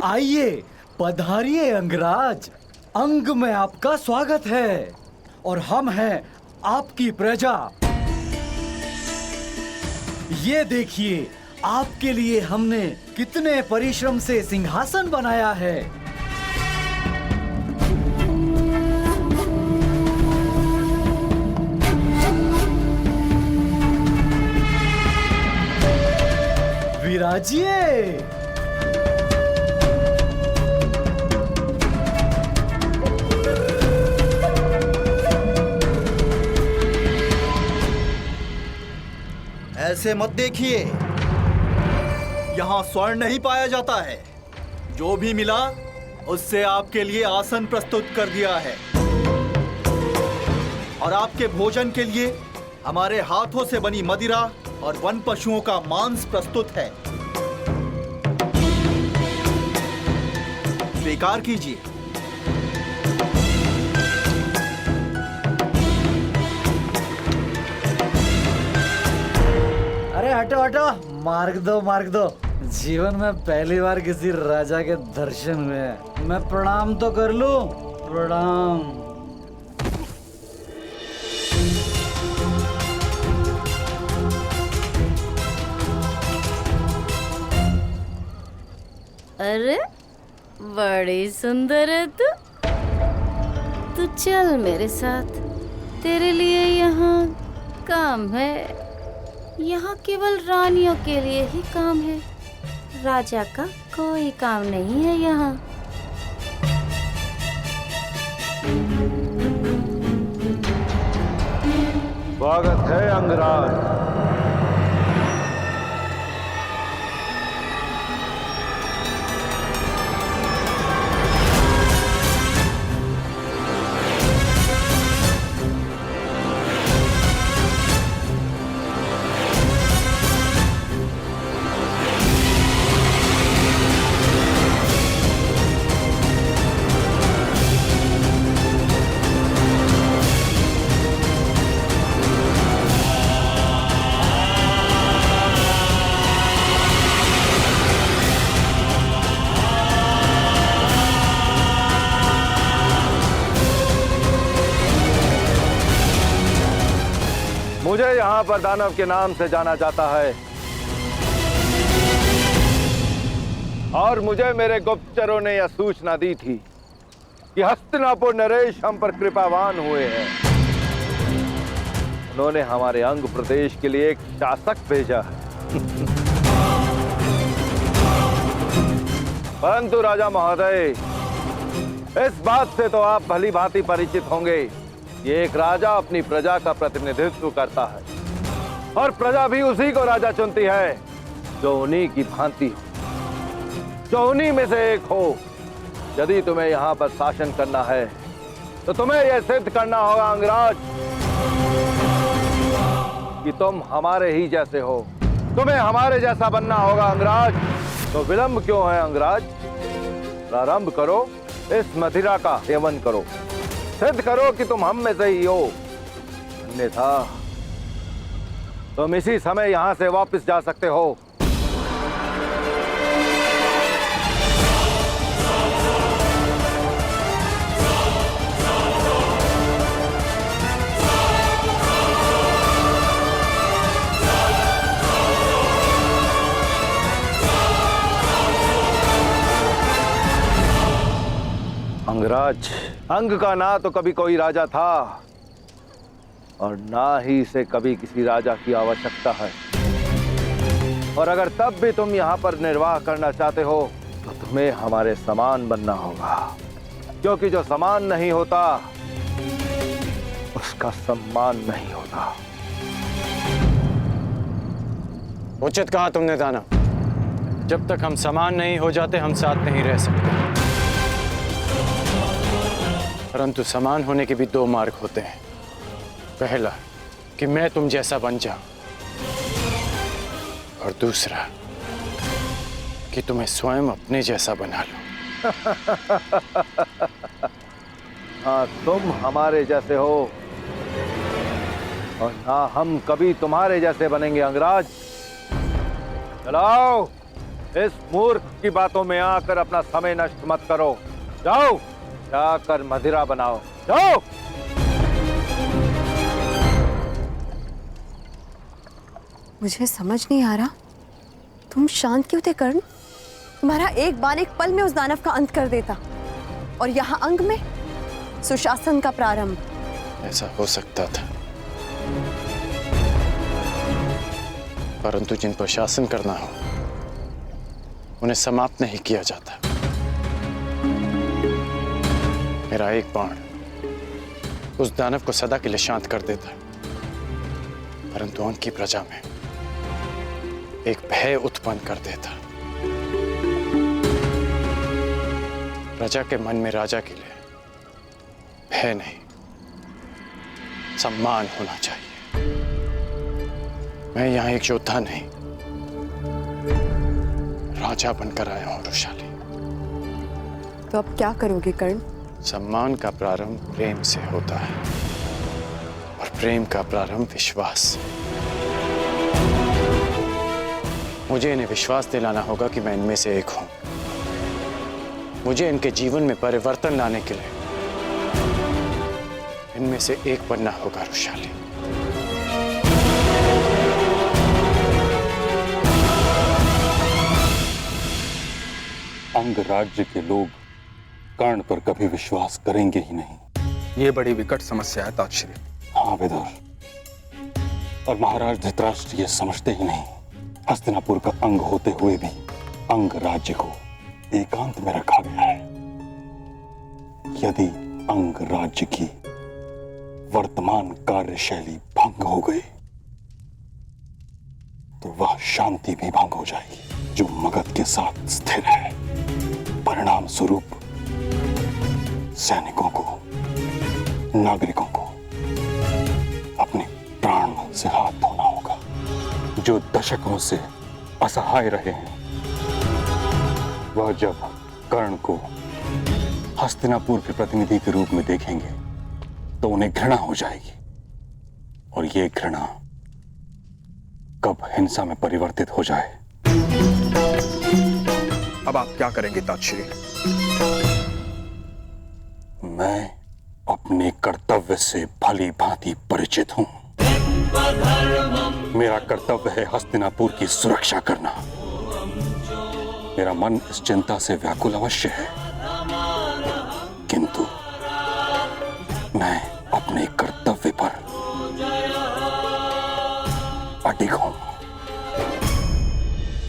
आइए, पधारिए अंगराज। अंग में आपका स्वागत है और हम हैं आपकी प्रजा। ये देखिए, आपके लिए हमने कितने परिश्रम से सिंहासन बनाया है। विराजिए। ऐसे मत देखिए, यहाँ स्वर्ण नहीं पाया जाता है। जो भी मिला उससे आपके लिए आसन प्रस्तुत कर दिया है और आपके भोजन के लिए हमारे हाथों से बनी मदिरा और वन पशुओं का मांस प्रस्तुत है। स्वीकार कीजिए। अरे हटो हटो, मार्ग दो मार्ग दो। जीवन में पहली बार किसी राजा के दर्शन हुए हैं। मैं प्रणाम तो कर लूं। प्रणाम। अरे बड़ी सुंदर है तू। तू चल मेरे साथ, तेरे लिए यहाँ काम है। यहाँ केवल रानियों के लिए ही काम है, राजा का कोई काम नहीं है यहाँ। स्वागत है अंगराज। मुझे यहाँ पर दानव के नाम से जाना जाता है और मुझे मेरे गुप्तचरों ने यह सूचना दी थी कि हस्तिनापुर नरेश हम पर कृपावान हुए हैं। उन्होंने हमारे अंग प्रदेश के लिए एक शासक भेजा है। परंतु राजा महोदय, इस बात से तो आप भली भांति परिचित होंगे, ये एक राजा अपनी प्रजा का प्रतिनिधित्व करता है और प्रजा भी उसी को राजा चुनती है जो उन्हीं की भांति हो, जो उन्हीं में से एक हो। यदि तुम्हें यहाँ पर शासन करना है तो तुम्हें यह सिद्ध करना होगा अंगराज कि तुम हमारे ही जैसे हो। तुम्हें हमारे जैसा बनना होगा अंगराज। तो विलंब क्यों है अंगराज? प्रारंभ करो, इस मदिरा का सेवन करो, सिद्ध करो कि तुम हम में से ही हो। अन्यथा तुम इसी समय यहां से वापस जा सकते हो। अंगराज, अंग का ना तो कभी कोई राजा था और ना ही इसे कभी किसी राजा की आवश्यकता है। और अगर तब भी तुम यहाँ पर निर्वाह करना चाहते हो तो तुम्हें हमारे समान बनना होगा, क्योंकि जो समान नहीं होता उसका सम्मान नहीं होता। उचित कहा तुमने दानव। जब तक हम समान नहीं हो जाते हम साथ नहीं रह सकते। परंतु समान होने के भी दो मार्ग होते हैं। पहला कि मैं तुम जैसा बन जाऊं और दूसरा कि तुम्हें स्वयं अपने जैसा बना लूं। हाँ, तुम हमारे जैसे हो और ना हम कभी तुम्हारे जैसे बनेंगे अंगराज। चलाओ, इस मूर्ख की बातों में आकर अपना समय नष्ट मत करो। जाओ, जाकर मदिरा बनाओ, जाओ। मुझे समझ नहीं आ रहा, तुम शांत क्यों थे कर्ण? तुम्हारा एक बाण एक पल में उस दानव का अंत कर देता, और यहाँ अंग में सुशासन का प्रारंभ। ऐसा हो सकता था, परंतु जिन पर शासन करना हो उन्हें समाप्त नहीं किया जाता। मेरा एक बाण उस दानव को सदा के लिए शांत कर देता, परंतु अंग की प्रजा में एक भय उत्पन्न कर देता। प्रजा के मन में राजा के लिए भय नहीं, सम्मान होना चाहिए। मैं यहाँ एक योद्धा नहीं, राजा बनकर आया हूं वृषाली। तो अब क्या करोगे कर्ण? सम्मान का प्रारंभ प्रेम से होता है, और प्रेम का प्रारंभ विश्वास से। मुझे इन्हें विश्वास दिलाना होगा कि मैं इनमें से एक हूं। मुझे इनके जीवन में परिवर्तन लाने के लिए इनमें से एक बनना होगा वृषाली। अंग राज्य के लोग कर्ण पर कभी विश्वास करेंगे ही नहीं। ये बड़ी विकट समस्या है तातश्री। हाँ विदुर, और महाराज धृतराष्ट्र ये समझते ही नहीं, हस्तिनापुर का अंग होते हुए भी अंग राज्य को एकांत में रखा गया है। यदि अंग राज्य की वर्तमान कार्यशैली भंग हो गई तो वह शांति भी भंग हो जाएगी जो मगध के साथ स्थिर है। परिणाम स्वरूप सैनिकों को, नागरिकों को अपने प्राण से हाथ धोना होगा। जो दशकों से असहाय रहे हैं, वह जब कर्ण को हस्तिनापुर के प्रतिनिधि के रूप में देखेंगे तो उन्हें घृणा हो जाएगी, और ये घृणा कब हिंसा में परिवर्तित हो जाए। अब आप क्या करेंगे तातश्री? मैं अपने कर्तव्य से भली भांति परिचित हूं। मेरा कर्तव्य है हस्तिनापुर की सुरक्षा करना। मेरा मन इस चिंता से व्याकुल अवश्य है, किंतु मैं अपने कर्तव्य